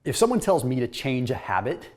If someone tells me to change a habit,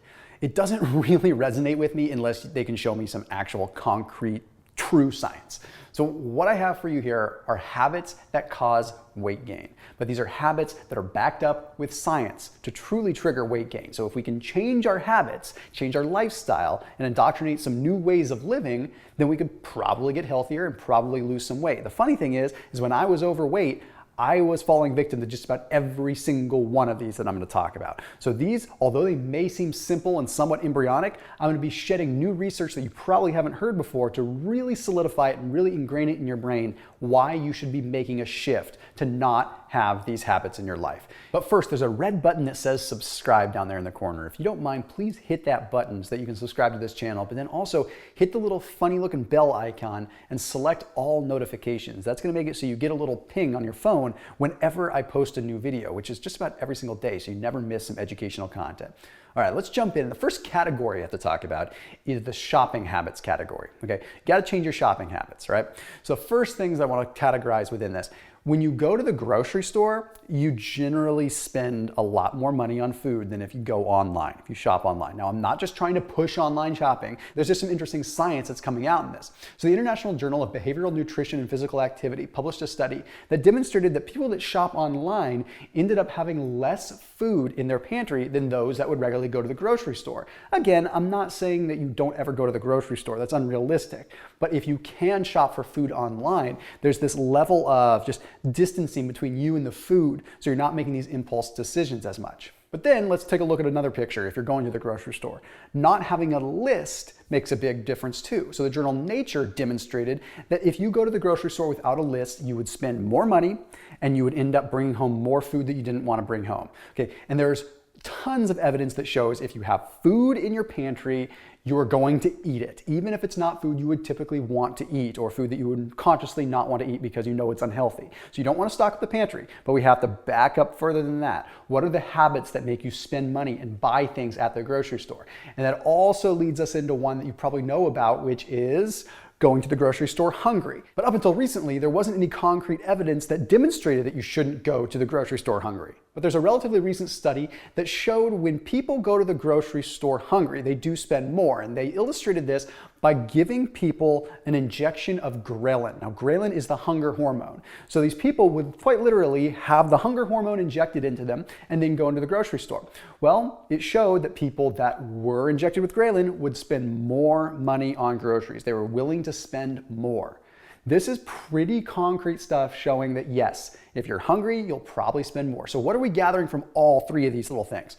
it doesn't really resonate with me unless they can show me some actual concrete, true science. So what I have for you here are habits that cause weight gain. But these are habits that are backed up with science to truly trigger weight gain. So if we can change our habits, change our lifestyle, and indoctrinate some new ways of living, then we could probably get healthier and probably lose some weight. The funny thing is when I was overweight, I was falling victim to just about every single one of these that I'm going to talk about. So these, although they may seem simple and somewhat embryonic, I'm going to be shedding new research that you probably haven't heard before to really solidify it and really ingrain it in your brain why you should be making a shift to not have these habits in your life. But first, there's a red button that says subscribe down there in the corner. If you don't mind, please hit that button so that you can subscribe to this channel, but then also hit the little funny looking bell icon and select all notifications. That's going to make it so you get a little ping on your phone whenever I post a new video, which is just about every single day, so you never miss some educational content. All right, let's jump in. The first category I have to talk about is the shopping habits category. Okay, you got to change your shopping habits, right? So first things I want to categorize within this. When you go to the grocery store, you generally spend a lot more money on food than if you go online, if you shop online. Now, I'm not just trying to push online shopping. There's just some interesting science that's coming out in this. So the International Journal of Behavioral Nutrition and Physical Activity published a study that demonstrated that people that shop online ended up having less food in their pantry than those that would regularly go to the grocery store. Again, I'm not saying that you don't ever go to the grocery store. That's unrealistic. But if you can shop for food online, there's this level of just distancing between you and the food, so you're not making these impulse decisions as much. But then let's take a look at another picture if you're going to the grocery store. Not having a list makes a big difference too. So the journal Nature demonstrated that if you go to the grocery store without a list, you would spend more money and you would end up bringing home more food that you didn't want to bring home. Okay, and there's tons of evidence that shows if you have food in your pantry, you are going to eat it, even if it's not food you would typically want to eat or food that you would consciously not want to eat because you know it's unhealthy. So you don't want to stock up the pantry, but we have to back up further than that. What are the habits that make you spend money and buy things at the grocery store? And that also leads us into one that you probably know about, which is going to the grocery store hungry. But up until recently, there wasn't any concrete evidence that demonstrated that you shouldn't go to the grocery store hungry. But there's a relatively recent study that showed when people go to the grocery store hungry, they do spend more. And they illustrated this by giving people an injection of ghrelin. Now, ghrelin is the hunger hormone. So these people would quite literally have the hunger hormone injected into them and then go into the grocery store. Well, it showed that people that were injected with ghrelin would spend more money on groceries. They were willing to spend more. This is pretty concrete stuff showing that yes, if you're hungry, you'll probably spend more. So what are we gathering from all three of these little things?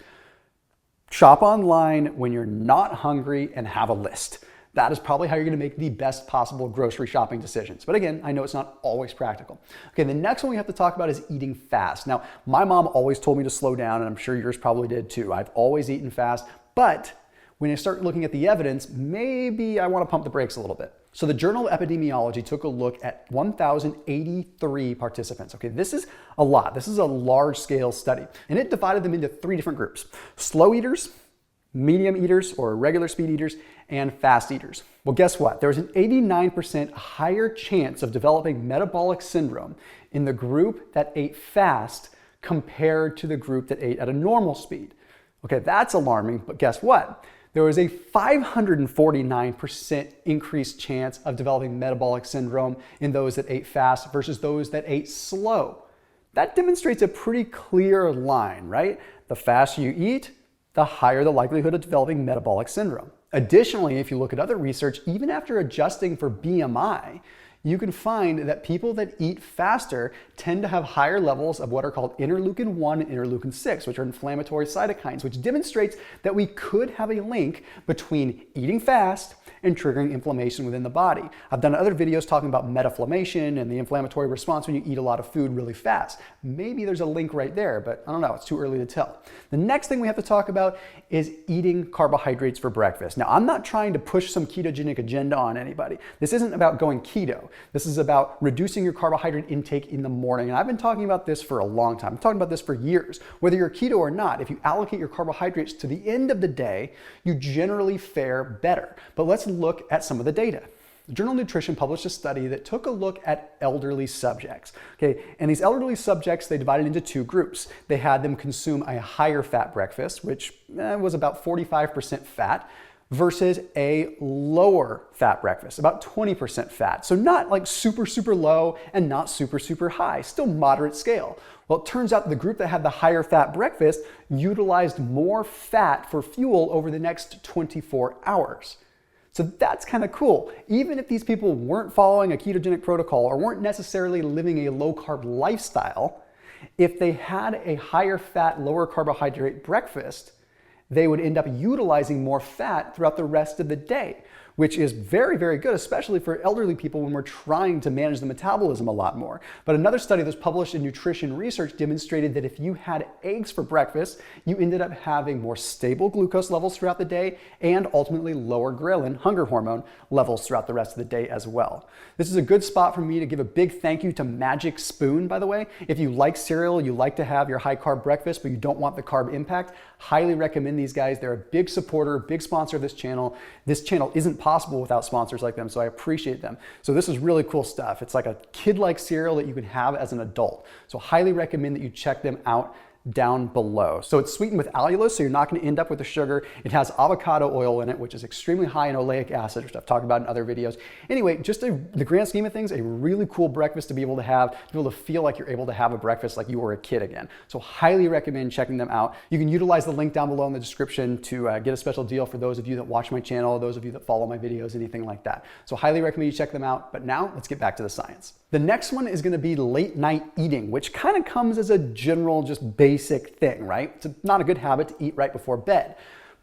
Shop online when you're not hungry and have a list. That is probably how you're going to make the best possible grocery shopping decisions. But again, I know it's not always practical. Okay, the next one we have to talk about is eating fast. Now, my mom always told me to slow down, and I'm sure yours probably did too. I've always eaten fast, but when I start looking at the evidence, maybe I want to pump the brakes a little bit. So the Journal of Epidemiology took a look at 1,083 participants. Okay, this is a lot. This is a large scale study, and it divided them into three different groups: slow eaters, medium eaters or regular speed eaters, and fast eaters. Well, guess what? There was an 89% higher chance of developing metabolic syndrome in the group that ate fast compared to the group that ate at a normal speed. Okay, that's alarming, but guess what? There was a 549% increased chance of developing metabolic syndrome in those that ate fast versus those that ate slow. That demonstrates a pretty clear line, right? The faster you eat, the higher the likelihood of developing metabolic syndrome. Additionally, if you look at other research, even after adjusting for BMI, you can find that people that eat faster tend to have higher levels of what are called interleukin-1 and interleukin-6, which are inflammatory cytokines, which demonstrates that we could have a link between eating fast and triggering inflammation within the body. I've done other videos talking about metaflammation and the inflammatory response when you eat a lot of food really fast. Maybe there's a link right there, but I don't know, it's too early to tell. The next thing we have to talk about is eating carbohydrates for breakfast. Now, I'm not trying to push some ketogenic agenda on anybody. This isn't about going keto. This is about reducing your carbohydrate intake in the morning. And I've been talking about this for a long time. I'm talking about this for years. Whether you're keto or not, if you allocate your carbohydrates to the end of the day, you generally fare better. But let's look at some of the data. the Journal of Nutrition published a study that took a look at elderly subjects. Okay, and these elderly subjects, they divided into two groups. They had them consume a higher fat breakfast, which was about 45% fat, versus a lower fat breakfast, about 20% fat. So not like super, super low and not super, super high, still moderate scale. Well, it turns out the group that had the higher fat breakfast utilized more fat for fuel over the next 24 hours. So that's kind of cool. Even if these people weren't following a ketogenic protocol or weren't necessarily living a low carb lifestyle, if they had a higher fat, lower carbohydrate breakfast, they would end up utilizing more fat throughout the rest of the day, which is very, very good, especially for elderly people when we're trying to manage the metabolism a lot more. But another study that's published in Nutrition Research demonstrated that if you had eggs for breakfast, you ended up having more stable glucose levels throughout the day and ultimately lower ghrelin, hunger hormone, levels throughout the rest of the day as well. This is a good spot for me to give a big thank you to Magic Spoon, by the way. If you like cereal, you like to have your high carb breakfast, but you don't want the carb impact, highly recommend these guys. They're a big supporter, big sponsor of this channel. This channel isn't possible without sponsors like them, so I appreciate them. So this is really cool stuff. It's like a kid-like cereal that you can have as an adult. So highly recommend that you check them out down below. So it's sweetened with allulose, so you're not going to end up with the sugar. It has avocado oil in it, which is extremely high in oleic acid, which I've talked about in other videos. Anyway, just the grand scheme of things, a really cool breakfast to be able to have, to be able to feel like you're able to have a breakfast like you were a kid again. So highly recommend checking them out. You can utilize the link down below in the description to get a special deal for those of you that watch my channel, those of you that follow my videos, anything like that. So highly recommend you check them out. But now let's get back to the science. The next one is going to be late night eating, which kind of comes as a general, just basic thing, right? It's not a good habit to eat right before bed.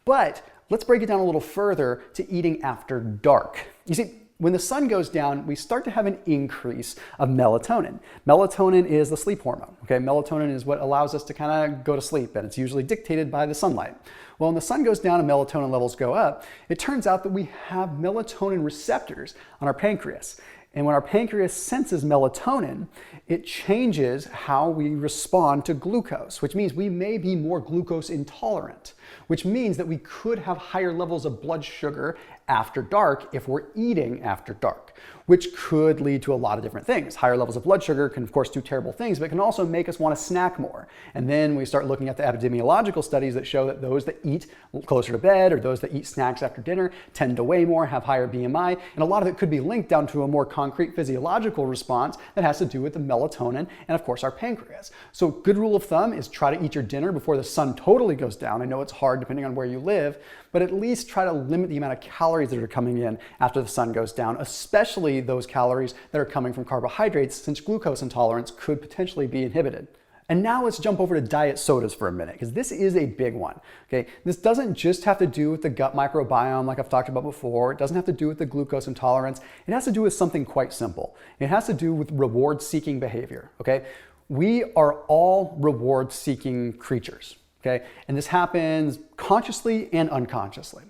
But let's break it down a little further to eating after dark. You see, when the sun goes down, we start to have an increase of melatonin. Melatonin is the sleep hormone, okay? Melatonin is what allows us to kind of go to sleep, and it's usually dictated by the sunlight. Well, when the sun goes down and melatonin levels go up, it turns out that we have melatonin receptors on our pancreas. And when our pancreas senses melatonin, it changes how we respond to glucose, which means we may be more glucose intolerant, which means that we could have higher levels of blood sugar after dark if we're eating after dark, which could lead to a lot of different things. Higher levels of blood sugar can, of course, do terrible things, but can also make us want to snack more. And then we start looking at the epidemiological studies that show that those that eat closer to bed or those that eat snacks after dinner tend to weigh more, have higher BMI, and a lot of it could be linked down to a more concrete physiological response that has to do with the melatonin and, of course, our pancreas. So good rule of thumb is try to eat your dinner before the sun totally goes down. I know it's hard depending on where you live, but at least try to limit the amount of calories that are coming in after the sun goes down, especially those calories that are coming from carbohydrates, since glucose intolerance could potentially be inhibited. And now let's jump over to diet sodas for a minute, because this is a big one, okay? This doesn't just have to do with the gut microbiome like I've talked about before. It doesn't have to do with the glucose intolerance. It has to do with something quite simple. It has to do with reward-seeking behavior, okay? We are all reward-seeking creatures, okay? And this happens consciously and unconsciously.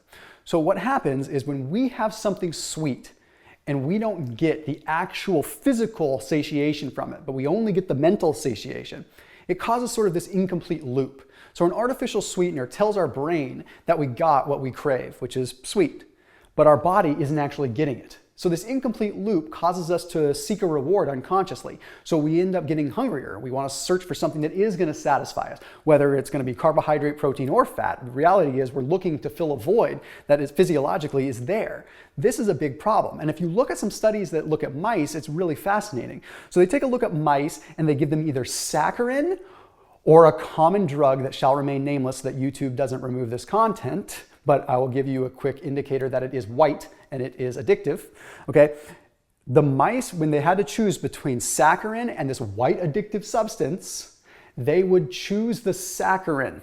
So what happens is when we have something sweet and we don't get the actual physical satiation from it, but we only get the mental satiation, it causes sort of this incomplete loop. So an artificial sweetener tells our brain that we got what we crave, which is sweet, but our body isn't actually getting it. So this incomplete loop causes us to seek a reward unconsciously. So we end up getting hungrier. We want to search for something that is going to satisfy us, whether it's going to be carbohydrate, protein, or fat. The reality is we're looking to fill a void that is physiologically is there. This is a big problem. And if you look at some studies that look at mice, it's really fascinating. So they take a look at mice and they give them either saccharin or a common drug that shall remain nameless so that YouTube doesn't remove this content, but I will give you a quick indicator that it is white and it is addictive, okay? The mice, when they had to choose between saccharin and this white addictive substance, they would choose the saccharin.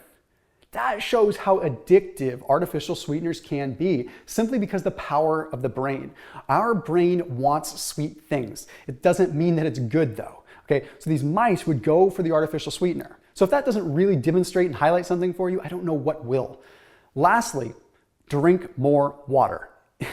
That shows how addictive artificial sweeteners can be, simply because the power of the brain. Our brain wants sweet things. It doesn't mean that it's good though, okay? So these mice would go for the artificial sweetener. So if that doesn't really demonstrate and highlight something for you, I don't know what will. Lastly, drink more water.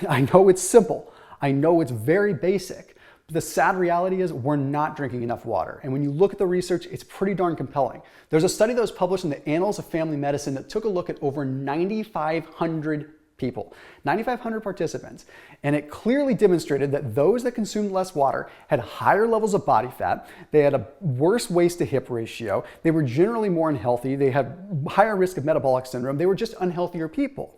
I know it's simple. I know it's very basic. But the sad reality is we're not drinking enough water. And when you look at the research, it's pretty darn compelling. There's a study that was published in the Annals of Family Medicine that took a look at over 9,500 people, 9,500 participants, and it clearly demonstrated that those that consumed less water had higher levels of body fat, they had a worse waist to hip ratio, they were generally more unhealthy, they had higher risk of metabolic syndrome, they were just unhealthier people.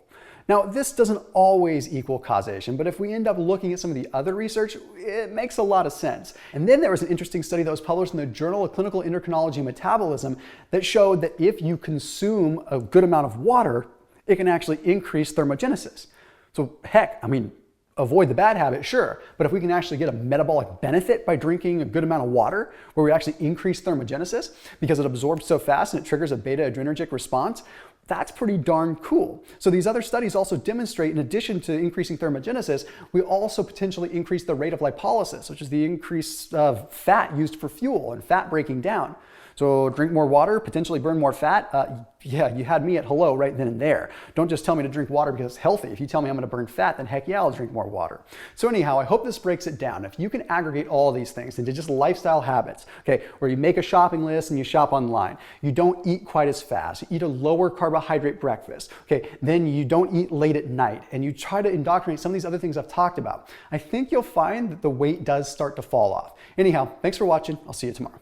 Now, this doesn't always equal causation, but if we end up looking at some of the other research, it makes a lot of sense. And then there was an interesting study that was published in the Journal of Clinical Endocrinology and Metabolism that showed that if you consume a good amount of water, it can actually increase thermogenesis. So heck, I mean, avoid the bad habit, sure, but if we can actually get a metabolic benefit by drinking a good amount of water, where we actually increase thermogenesis because it absorbs so fast and it triggers a beta adrenergic response, that's pretty darn cool. So these other studies also demonstrate, in addition to increasing thermogenesis, we also potentially increase the rate of lipolysis, which is the increase of fat used for fuel and fat breaking down. So drink more water, potentially burn more fat. Yeah, you had me at hello right then and there. Don't just tell me to drink water because it's healthy. If you tell me I'm going to burn fat, then heck yeah, I'll drink more water. So anyhow, I hope this breaks it down. If you can aggregate all these things into just lifestyle habits, okay, where you make a shopping list and you shop online, you don't eat quite as fast, you eat a lower carbohydrate breakfast, okay, then you don't eat late at night, and you try to indoctrinate some of these other things I've talked about, I think you'll find that the weight does start to fall off. Anyhow, thanks for watching. I'll see you tomorrow.